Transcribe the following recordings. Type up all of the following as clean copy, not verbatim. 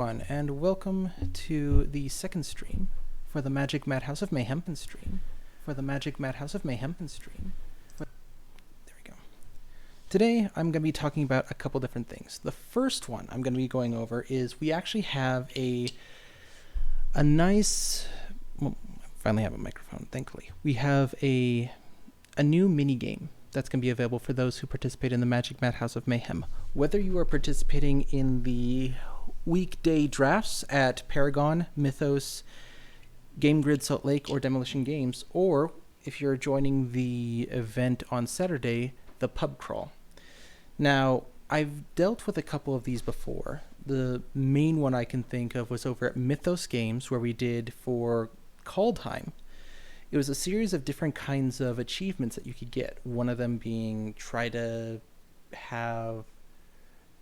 And welcome to the second stream for the Magic Madhouse of Mayhem stream. There we go. Today I'm going to be talking about a couple different things. The first one I'm going to be going over is we actually have a nice... Well, I finally have a microphone, thankfully. We have a new mini game that's going to be available for those who participate in the Magic Madhouse of Mayhem. Whether you are participating in the weekday drafts at Paragon, Mythos, Game Grid Salt Lake, or Demolition Games, or if you're joining the event on Saturday, the pub crawl. Now, I've dealt with a couple of these before. The main one I can think of was over at Mythos Games, where we did for Kaldheim. It was a series of different kinds of achievements that you could get. One of them being try to have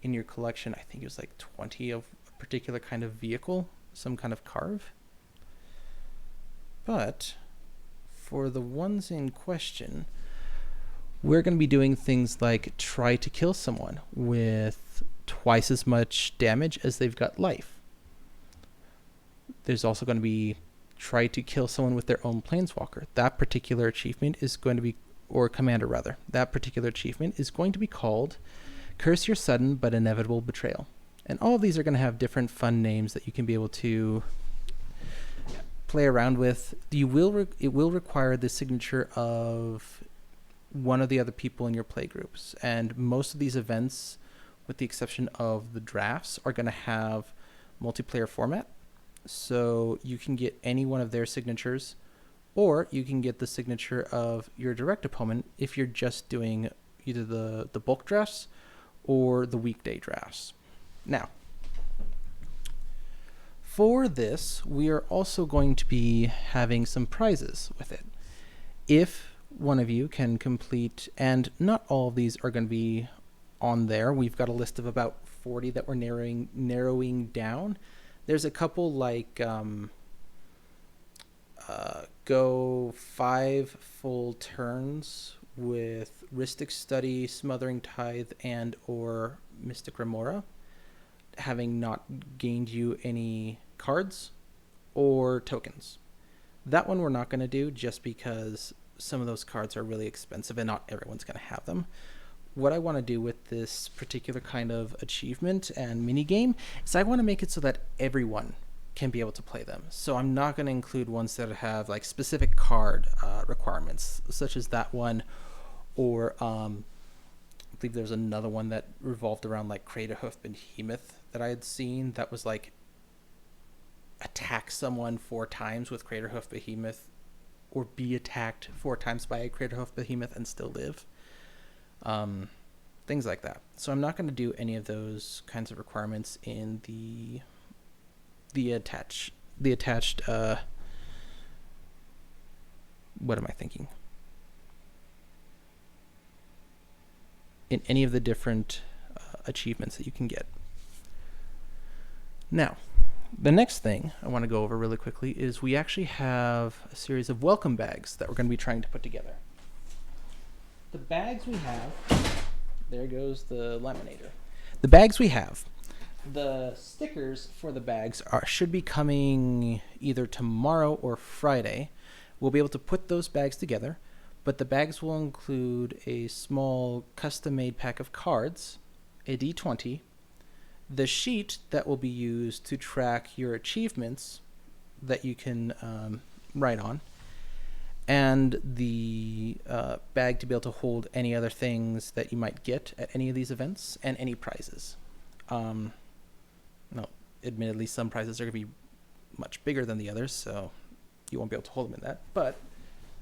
in your collection, I think it was like 20 of a particular kind of vehicle, some kind of carve. But for the ones in question, we're going to be doing things like try to kill someone with twice as much damage as they've got life. There's also going to be try to kill someone with their own planeswalker. That particular achievement is going to be, or commander rather, that particular achievement is going to be called Curse Your Sudden but Inevitable Betrayal. And all of these are going to have different fun names that you can be able to play around with. It will require the signature of one of the other people in your play groups. And most of these events, with the exception of the drafts, are going to have multiplayer format. So you can get any one of their signatures, or you can get the signature of your direct opponent if you're just doing either the bulk drafts or the weekday drafts. Now, for this, we are also going to be having some prizes with it. If one of you can complete, and not all of these are going to be on there. We've got a list of about 40 that we're narrowing down. There's a couple like go 5 full turns with Rhystic Study, Smothering Tithe, and or Mystic Remora, having not gained you any cards or tokens. That one we're not going to do just because some of those cards are really expensive and not everyone's going to have them. What I want to do with this particular kind of achievement and mini game is I want to make it so that everyone can be able to play them. So I'm not going to include ones that have like specific card requirements, such as that one, or I believe there's another one that revolved around like Craterhoof Behemoth that I had seen that was like attack someone 4 times with Craterhoof Behemoth, or be attacked 4 times by a Craterhoof Behemoth and still live. Things like that. So I'm not going to do any of those kinds of requirements in the attached what am I thinking? In any of the different achievements that you can get. Now, the next thing I want to go over really quickly is we actually have a series of welcome bags that we're going to be trying to put together. The bags we have, there goes the laminator. The bags we have, the stickers for the bags should be coming either tomorrow or Friday. We'll be able to put those bags together, but the bags will include a small custom-made pack of cards, a D20, the sheet that will be used to track your achievements that you can write on, and the bag to be able to hold any other things that you might get at any of these events, and any prizes. No, admittedly, some prizes are going to be much bigger than the others, so you won't be able to hold them in that. But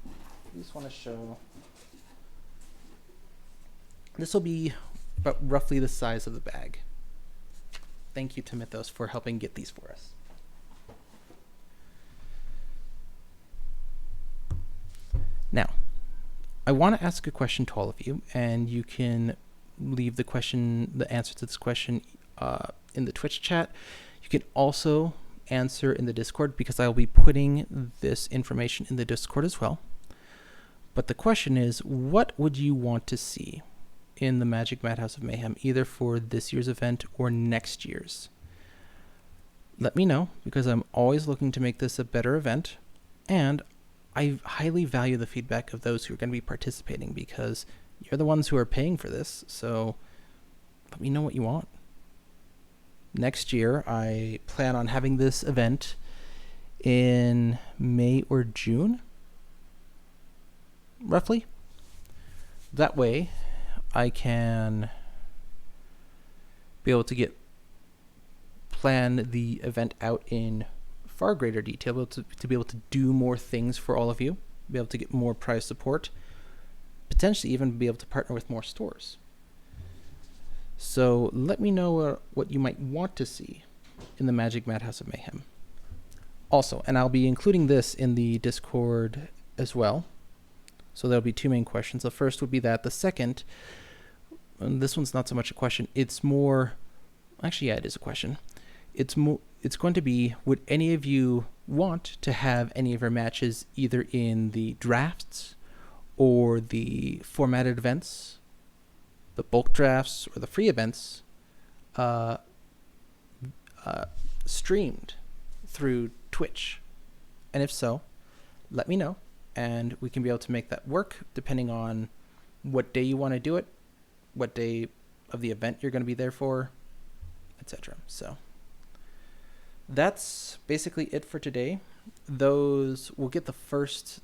I just want to show. This will be about roughly the size of the bag. Thank you to Mythos for helping get these for us. Now, I want to ask a question to all of you, and you can leave the answer to this question in the Twitch chat. You can also answer in the Discord, because I will be putting this information in the Discord as well. But the question is, what would you want to see in the Magic Madhouse of Mayhem, either for this year's event or next year's? let me know, because I'm always looking to make this a better event, and I highly value the feedback of those who are going to be participating, because you're the ones who are paying for this, so let me know what you want. Next year, I plan on having this event in May or June, roughly. That way, I can be able to plan the event out in far greater detail, to be able to do more things for all of you, be able to get more prize support, potentially even be able to partner with more stores. So let me know what you might want to see in the Magic Madhouse of Mayhem. Also, and I'll be including this in the Discord as well, so there'll be two main questions. The first would be that. The second, and this one's not so much a question, it's more, actually, yeah, it is a question. It's going to be, would any of you want to have any of our matches either in the drafts or the formatted events, the bulk drafts or the free events, streamed through Twitch? And if so, let me know, and we can be able to make that work depending on what day you want to do it, what day of the event you're going to be there for, etc. So that's basically it for today. Those, we'll get the first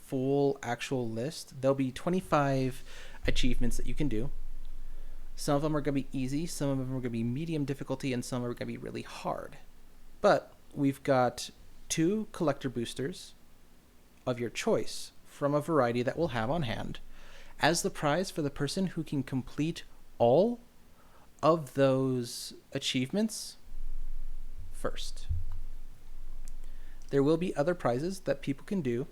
full actual list. There'll be 25 achievements that you can do. Some of them are going to be easy, some of them are going to be medium difficulty, and some are going to be really hard. But we've got 2 collector boosters of your choice from a variety that we'll have on hand as the prize for the person who can complete all of those achievements first. There will be other prizes that people can do.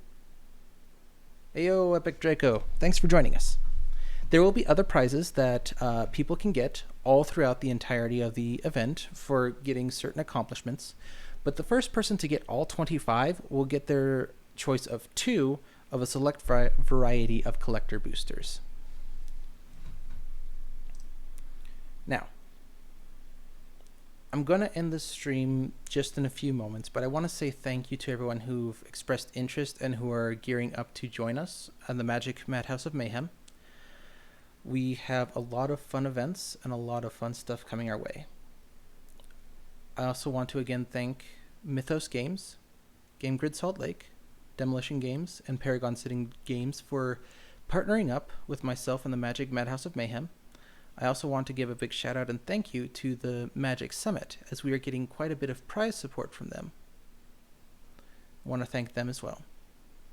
Ayo, Epic Draco, thanks for joining us. There will be other prizes that people can get all throughout the entirety of the event for getting certain accomplishments, but the first person to get all 25 will get their choice of 2 of a select variety of collector boosters. Now, I'm going to end this stream just in a few moments, but I want to say thank you to everyone who've expressed interest and who are gearing up to join us on the Magic Madhouse of Mayhem. We have a lot of fun events and a lot of fun stuff coming our way. I also want to again thank Mythos Games, Game Grid Salt Lake, Demolition Games, and Paragon City Games for partnering up with myself and the Magic Madhouse of Mayhem. I also want to give a big shout out and thank you to the Magic Summit, as we are getting quite a bit of prize support from them. I want to thank them as well.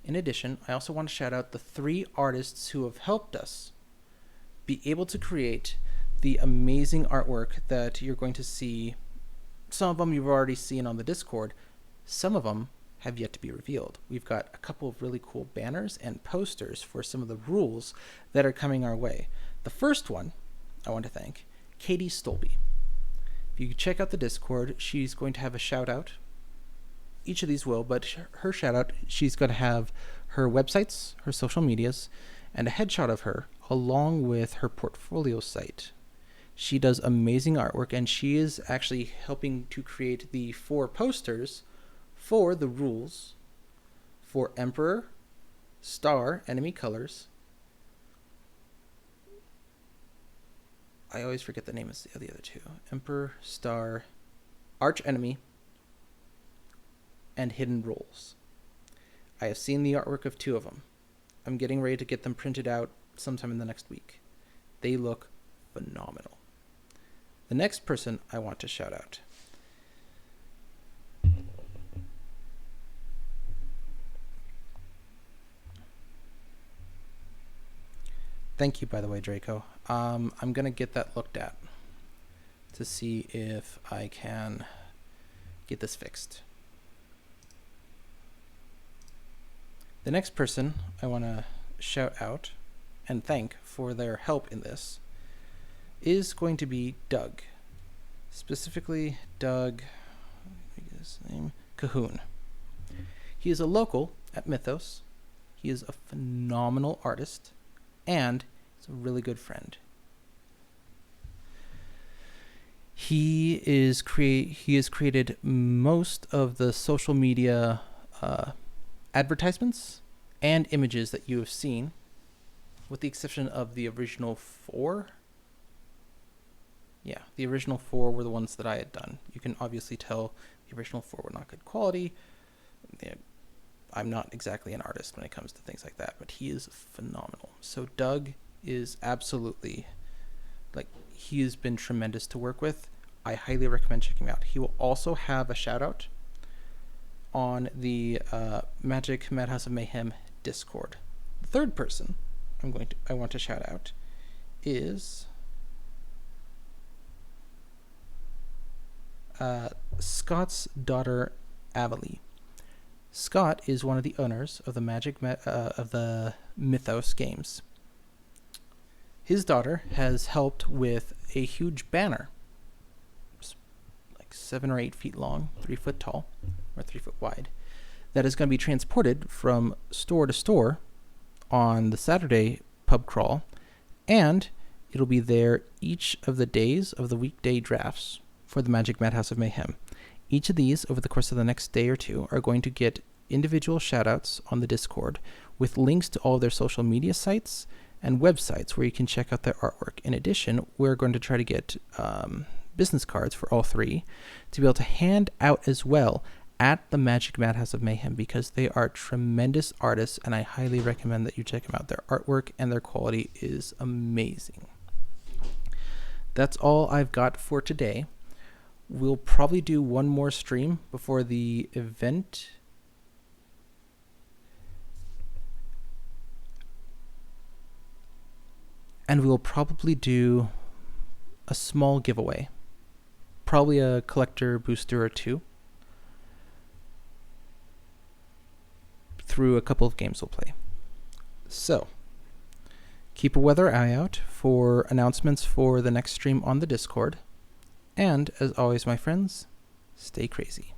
In addition, I also want to shout out the 3 artists who have helped us be able to create the amazing artwork that you're going to see. Some of them you've already seen on the Discord. Some of them have yet to be revealed. We've got a couple of really cool banners and posters for some of the rules that are coming our way. The first one, I want to thank Katie Stolby. If you check out the Discord, she's going to have a shout out. Each of these will, but her shout out, she's going to have her websites, her social medias, and a headshot of her along with her portfolio site. She does amazing artwork, and she is actually helping to create the 4 posters for the rules for Emperor, Star, Enemy Colors. I always forget the name of the other 2. Emperor, Star, Arch Enemy, and Hidden Rules. I have seen the artwork of 2 of them. I'm getting ready to get them printed out sometime in the next week. They look phenomenal. The next person I want to shout out. Thank you, by the way, Draco. I'm going to get that looked at to see if I can get this fixed. The next person I want to shout out and thank for their help in this is going to be Doug. Specifically, Doug, his name, Cahoon. He is a local at Mythos. He is a phenomenal artist, and he's a really good friend. He has created most of the social media advertisements and images that you have seen, with the exception of the original 4. Yeah, the original 4 were the ones that I had done. You can obviously tell the original 4 were not good quality. I'm not exactly an artist when it comes to things like that, but he is phenomenal. So Doug is absolutely, he has been tremendous to work with. I highly recommend checking him out. He will also have a shout out on the Magic Madhouse of Mayhem Discord. The third person I want to shout out is Scott's daughter Avalie. Scott is one of the owners of the of the Mythos games. His daughter has helped with a huge banner, like 7 or 8 feet long, 3 foot tall, or 3 foot wide, that is going to be transported from store to store on the Saturday pub crawl, and it'll be there each of the days of the weekday drafts for the Magic Madhouse of Mayhem. Each of these, over the course of the next day or two, are going to get individual shoutouts on the Discord with links to all of their social media sites and websites where you can check out their artwork. In addition, we're going to try to get business cards for all 3 to be able to hand out as well at the Magic Madhouse of Mayhem, because they are tremendous artists, and I highly recommend that you check them out. Their artwork and their quality is amazing. That's all I've got for today. We'll probably do one more stream before the event. And we will probably do a small giveaway. Probably a collector booster or 2. Through a couple of games we'll play. So, keep a weather eye out for announcements for the next stream on the Discord. And, as always, my friends, stay crazy.